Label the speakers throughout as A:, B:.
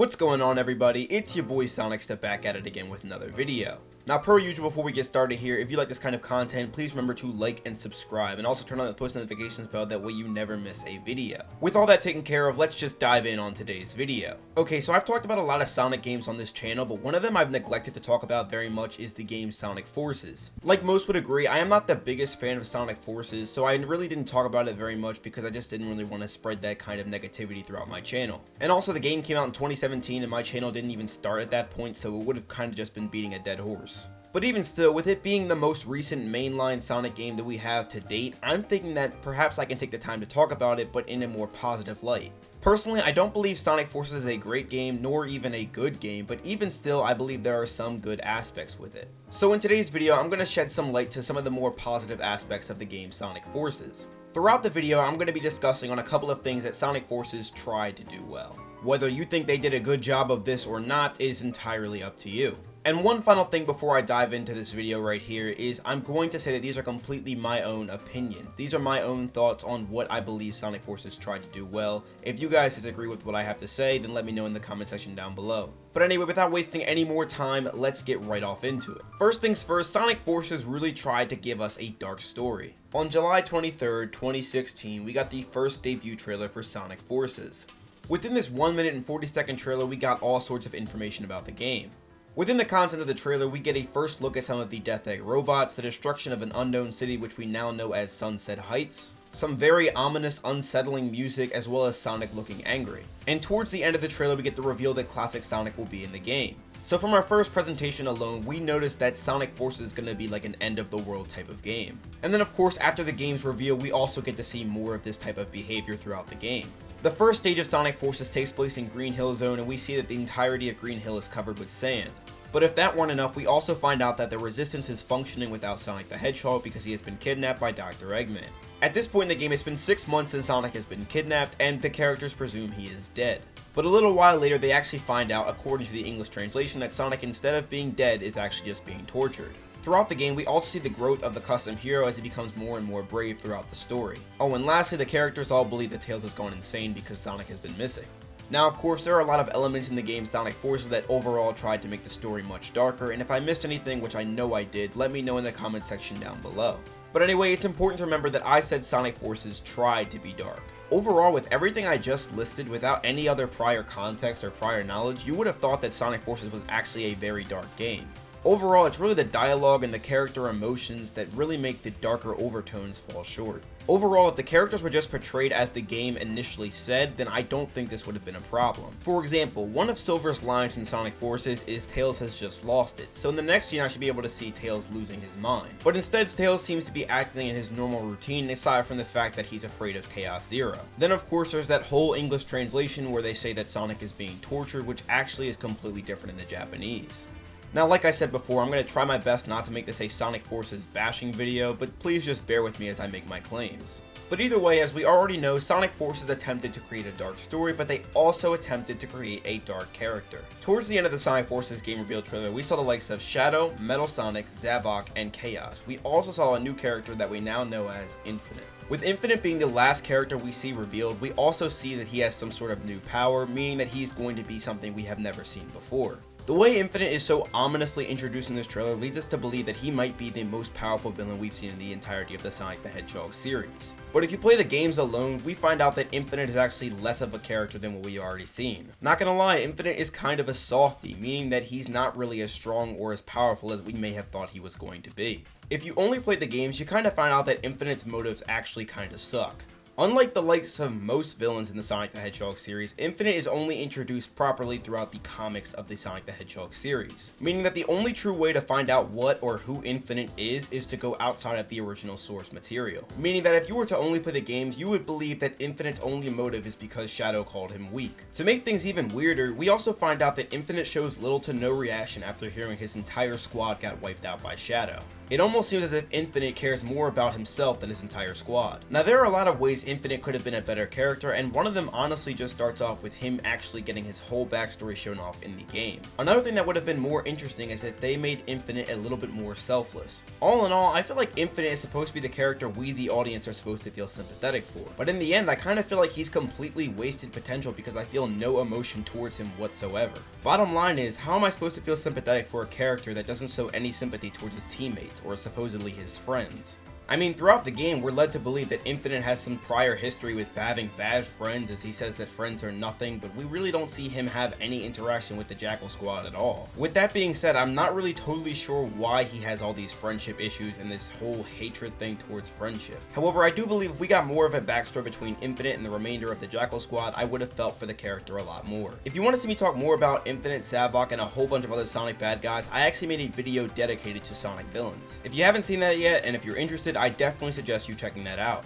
A: What's going on, everybody? It's your boy SONICSTA back at it again with another video. Now, per usual, before we get started here, if you like this kind of content, please remember to like and subscribe, and also turn on the post notifications bell, that way you never miss a video. With all that taken care of, let's just dive in on today's video. Okay, so I've talked about a lot of Sonic games on this channel, but one of them I've neglected to talk about very much is the game Sonic Forces. Like most would agree, I am not the biggest fan of Sonic Forces, so I really didn't talk about it very much because I just didn't really want to spread that kind of negativity throughout my channel. And also, the game came out in 2017 and my channel didn't even start at that point, so it would have kind of just been beating a dead horse. But even still, with it being the most recent mainline Sonic game that we have to date, I'm thinking that perhaps I can take the time to talk about it, but in a more positive light. Personally, I don't believe Sonic Forces is a great game, nor even a good game, but even still, I believe there are some good aspects with it. So in today's video, I'm going to shed some light to some of the more positive aspects of the game Sonic Forces. Throughout the video, I'm going to be discussing on a couple of things that Sonic Forces tried to do well. Whether you think they did a good job of this or not is entirely up to you. And one final thing before I dive into this video right here is I'm going to say that these are completely my own opinions. These are my own thoughts on what I believe Sonic Forces tried to do well. If you guys disagree with what I have to say, then let me know in the comment section down below. But anyway, without wasting any more time, let's get right off into it. First things first, Sonic Forces really tried to give us a dark story. On July 23rd, 2016, we got the first debut trailer for Sonic Forces. Within this 1 minute and 40-second trailer, we got all sorts of information about the game. Within the content of the trailer, we get a first look at some of the Death Egg robots, the destruction of an unknown city which we now know as Sunset Heights, some very ominous, unsettling music, as well as Sonic looking angry. And towards the end of the trailer, we get the reveal that classic Sonic will be in the game. So from our first presentation alone, we noticed that Sonic Forces is going to be like an end of the world type of game. And then of course, after the game's reveal, we also get to see more of this type of behavior throughout the game. The first stage of Sonic Forces takes place in Green Hill Zone, and we see that the entirety of Green Hill is covered with sand. But if that weren't enough, we also find out that the Resistance is functioning without Sonic the Hedgehog because he has been kidnapped by Dr. Eggman. At this point in the game, it's been 6 months since Sonic has been kidnapped, and the characters presume he is dead. But a little while later, they actually find out, according to the English translation, that Sonic, instead of being dead, is actually just being tortured. Throughout the game, we also see the growth of the custom hero as he becomes more and more brave throughout the story. Oh, and lastly, the characters all believe that Tails has gone insane because Sonic has been missing. Now, of course, there are a lot of elements in the game Sonic Forces that overall tried to make the story much darker, and if I missed anything, which I know I did, let me know in the comment section down below. But anyway, it's important to remember that I said Sonic Forces tried to be dark. Overall, with everything I just listed, without any other prior context or prior knowledge, you would have thought that Sonic Forces was actually a very dark game. Overall, it's really the dialogue and the character emotions that really make the darker overtones fall short. Overall, if the characters were just portrayed as the game initially said, then I don't think this would have been a problem. For example, one of Silver's lines in Sonic Forces is Tails has just lost it, so in the next scene I should be able to see Tails losing his mind. But instead, Tails seems to be acting in his normal routine aside from the fact that he's afraid of Chaos Zero. Then of course there's that whole English translation where they say that Sonic is being tortured, which actually is completely different in the Japanese. Now, like I said before, I'm going to try my best not to make this a Sonic Forces bashing video, but please just bear with me as I make my claims. But either way, as we already know, Sonic Forces attempted to create a dark story, but they also attempted to create a dark character. Towards the end of the Sonic Forces game reveal trailer, we saw the likes of Shadow, Metal Sonic, Zabok, and Chaos. We also saw a new character that we now know as Infinite. With Infinite being the last character we see revealed, we also see that he has some sort of new power, meaning that he's going to be something we have never seen before. The way Infinite is so ominously introduced in this trailer leads us to believe that he might be the most powerful villain we've seen in the entirety of the Sonic the Hedgehog series. But if you play the games alone, we find out that Infinite is actually less of a character than what we already seen. Not gonna lie, Infinite is kind of a softie, meaning that he's not really as strong or as powerful as we may have thought he was going to be. If you only played the games, you kind of find out that Infinite's motives actually kind of suck. Unlike the likes of most villains in the Sonic the Hedgehog series, Infinite is only introduced properly throughout the comics of the Sonic the Hedgehog series, meaning that the only true way to find out what or who Infinite is to go outside of the original source material. Meaning that if you were to only play the games, you would believe that Infinite's only motive is because Shadow called him weak. To make things even weirder, we also find out that Infinite shows little to no reaction after hearing his entire squad got wiped out by Shadow. It almost seems as if Infinite cares more about himself than his entire squad. Now there are a lot of ways Infinite could have been a better character, and one of them honestly just starts off with him actually getting his whole backstory shown off in the game. Another thing that would have been more interesting is if they made Infinite a little bit more selfless. All in all, I feel like Infinite is supposed to be the character we the audience are supposed to feel sympathetic for, but in the end I kind of feel like he's completely wasted potential because I feel no emotion towards him whatsoever. Bottom line is, how am I supposed to feel sympathetic for a character that doesn't show any sympathy towards his teammates or supposedly his friends? I mean, throughout the game, we're led to believe that Infinite has some prior history with having bad friends, as he says that friends are nothing, but we really don't see him have any interaction with the Jackal Squad at all. With that being said, I'm not really totally sure why he has all these friendship issues and this whole hatred thing towards friendship. However, I do believe if we got more of a backstory between Infinite and the remainder of the Jackal Squad, I would have felt for the character a lot more. If you want to see me talk more about Infinite, Sabok, and a whole bunch of other Sonic bad guys, I actually made a video dedicated to Sonic villains. If you haven't seen that yet, and if you're interested, I definitely suggest you checking that out.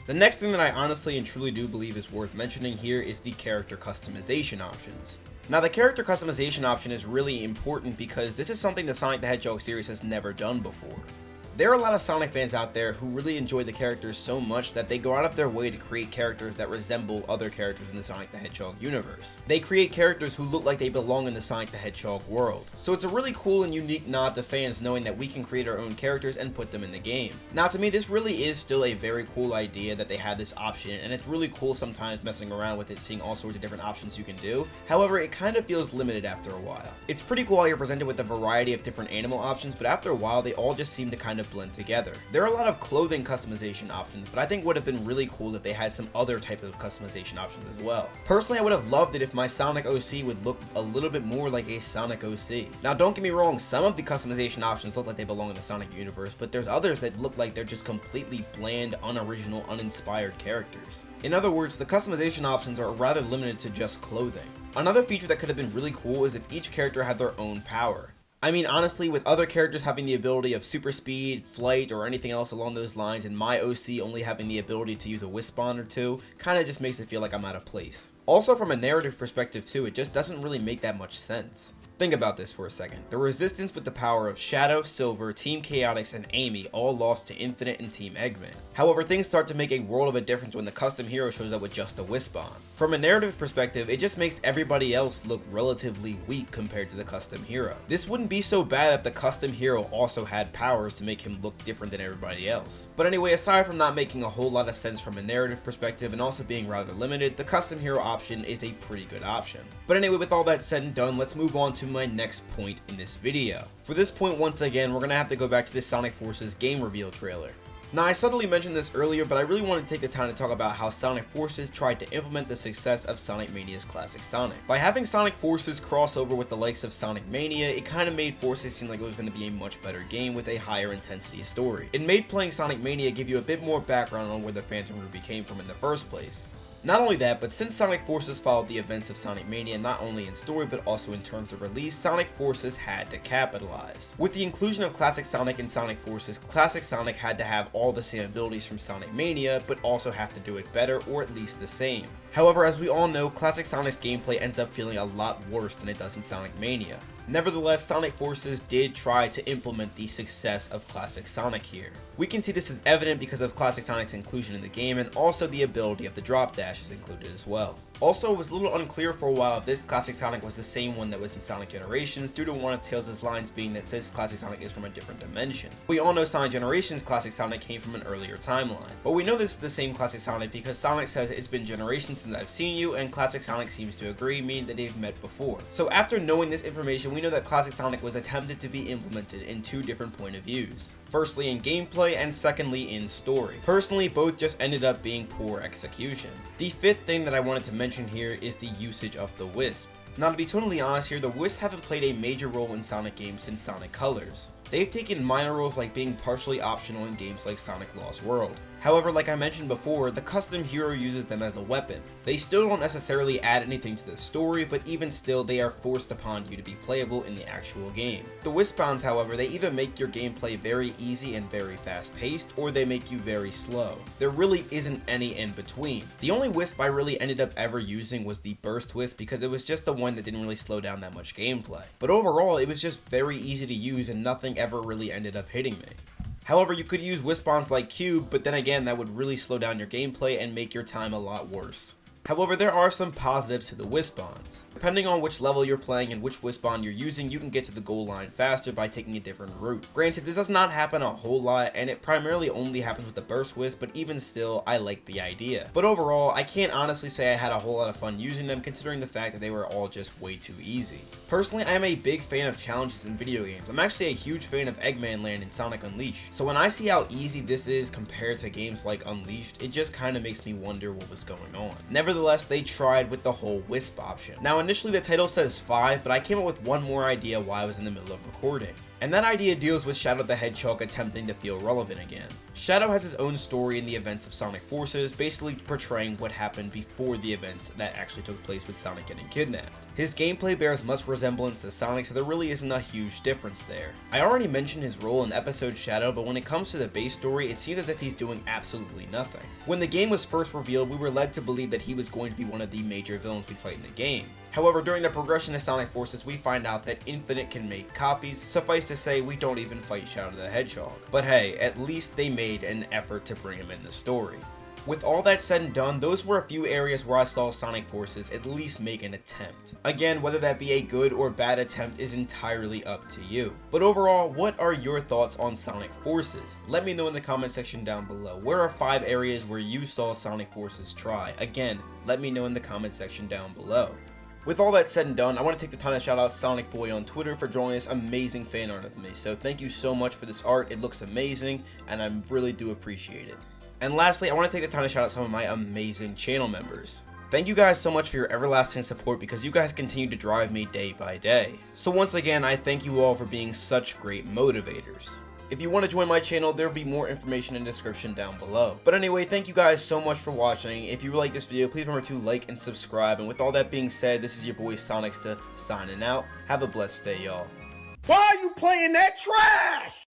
A: The next thing that I honestly and truly do believe is worth mentioning here is the character customization options. Now the character customization option is really important because this is something the Sonic the Hedgehog series has never done before. There are a lot of Sonic fans out there who really enjoy the characters so much that they go out of their way to create characters that resemble other characters in the Sonic the Hedgehog universe. They create characters who look like they belong in the Sonic the Hedgehog world. So it's a really cool and unique nod to fans knowing that we can create our own characters and put them in the game. Now to me, this really is still a very cool idea that they have this option, and it's really cool sometimes messing around with it, seeing all sorts of different options you can do. However, it kind of feels limited after a while. It's pretty cool how you're presented with a variety of different animal options, but after a while they all just seem to kind of blend together. There are a lot of clothing customization options, but I think would have been really cool if they had some other type of customization options as well. Personally, I would have loved it if my Sonic OC would look a little bit more like a Sonic OC. Now don't get me wrong, some of the customization options look like they belong in the Sonic universe, but there's others that look like they're just completely bland, unoriginal, uninspired characters. In other words, the customization options are rather limited to just clothing. Another feature that could have been really cool is if each character had their own power. I mean, honestly, with other characters having the ability of super speed, flight, or anything else along those lines, and my OC only having the ability to use a Wisp or two, kinda just makes it feel like I'm out of place. Also, from a narrative perspective too, it just doesn't really make that much sense. Think about this for a second. The Resistance with the power of Shadow, Silver, Team Chaotix, and Amy all lost to Infinite and Team Eggman. However, things start to make a world of a difference when the custom hero shows up with just a Wisp on. From a narrative perspective, it just makes everybody else look relatively weak compared to the custom hero. This wouldn't be so bad if the custom hero also had powers to make him look different than everybody else. But anyway, aside from not making a whole lot of sense from a narrative perspective and also being rather limited, the custom hero option is a pretty good option. But anyway, with all that said and done, let's move on to my next point in this video. For this point, once again, we're gonna have to go back to the Sonic Forces game reveal trailer. Now, I subtly mentioned this earlier, but I really wanted to take the time to talk about how Sonic Forces tried to implement the success of Sonic Mania's Classic Sonic. By having Sonic Forces cross over with the likes of Sonic Mania, it kind of made Forces seem like it was going to be a much better game with a higher intensity story. It made playing Sonic Mania give you a bit more background on where the Phantom Ruby came from in the first place. Not only that, but since Sonic Forces followed the events of Sonic Mania not only in story but also in terms of release, Sonic Forces had to capitalize. With the inclusion of Classic Sonic in Sonic Forces, Classic Sonic had to have all the same abilities from Sonic Mania, but also have to do it better or at least the same. However, as we all know, Classic Sonic's gameplay ends up feeling a lot worse than it does in Sonic Mania. Nevertheless, Sonic Forces did try to implement the success of Classic Sonic here. We can see this is evident because of Classic Sonic's inclusion in the game, and also the ability of the drop dash is included as well. Also, it was a little unclear for a while if this Classic Sonic was the same one that was in Sonic Generations, due to one of Tails' lines being that this Classic Sonic is from a different dimension. We all know Sonic Generations Classic Sonic came from an earlier timeline, but we know this is the same Classic Sonic because Sonic says it's been generations since I've seen you, and Classic Sonic seems to agree, meaning that they've met before. So after knowing this information, we know that Classic Sonic was attempted to be implemented in two different point of views. Firstly in gameplay, and secondly in story. Personally, both just ended up being poor execution. The fifth thing that I wanted to mention here is the usage of the Wisp. Now, to be totally honest here, the Wisp haven't played a major role in Sonic games since Sonic Colors. They've taken minor roles like being partially optional in games like Sonic Lost World. However, like I mentioned before, the custom hero uses them as a weapon. They still don't necessarily add anything to the story, but even still, they are forced upon you to be playable in the actual game. The Wisp bounds, however, they either make your gameplay very easy and very fast paced, or they make you very slow. There really isn't any in between. The only Wisp I really ended up ever using was the Burst Wisp because it was just the one that didn't really slow down that much gameplay. But overall, it was just very easy to use and nothing nothing ever really ended up hitting me. However, you could use Wisp bombs like Cube, but then again, that would really slow down your gameplay and make your time a lot worse. However, there are some positives to the Wisp bonds. Depending on which level you're playing and which Wisp bond you're using, you can get to the goal line faster by taking a different route. Granted, this does not happen a whole lot, and it primarily only happens with the Burst Wisp, but even still, I like the idea. But overall, I can't honestly say I had a whole lot of fun using them, considering the fact that they were all just way too easy. Personally, I am a big fan of challenges in video games. I'm actually a huge fan of Eggman Land in Sonic Unleashed. So when I see how easy this is compared to games like Unleashed, it just kind of makes me wonder what was going on. Nevertheless, they tried with the whole Wisp option. Now initially the title says 5, but I came up with one more idea while I was in the middle of recording. And that idea deals with Shadow the Hedgehog attempting to feel relevant again. Shadow has his own story in the events of Sonic Forces, basically portraying what happened before the events that actually took place with Sonic getting kidnapped. His gameplay bears much resemblance to Sonic, so there really isn't a huge difference there. I already mentioned his role in episode Shadow, but when it comes to the base story, it seems as if he's doing absolutely nothing. When the game was first revealed, we were led to believe that he was going to be one of the major villains we'd fight in the game. However, during the progression of Sonic Forces, we find out that Infinite can make copies. Suffice to say, we don't even fight Shadow the Hedgehog. But hey, at least they made an effort to bring him in the story. With all that said and done, those were a few areas where I saw Sonic Forces at least make an attempt. Again, whether that be a good or bad attempt is entirely up to you. But overall, what are your thoughts on Sonic Forces? Let me know in the comment section down below. Where are 5 areas where you saw Sonic Forces try? Again, let me know in the comment section down below. With all that said and done, I want to take the time to shout out Sonic Boy on Twitter for drawing this amazing fan art of me. So thank you so much for this art. It looks amazing, and I really do appreciate it. And lastly, I want to take the time to shout out some of my amazing channel members. Thank you guys so much for your everlasting support, because you guys continue to drive me day by day. So once again, I thank you all for being such great motivators. If you want to join my channel, there will be more information in the description down below. But anyway, thank you guys so much for watching. If you like this video, please remember to like and subscribe. And with all that being said, this is your boy SONICSTA signing out. Have a blessed day, y'all.
B: Why are you playing that trash?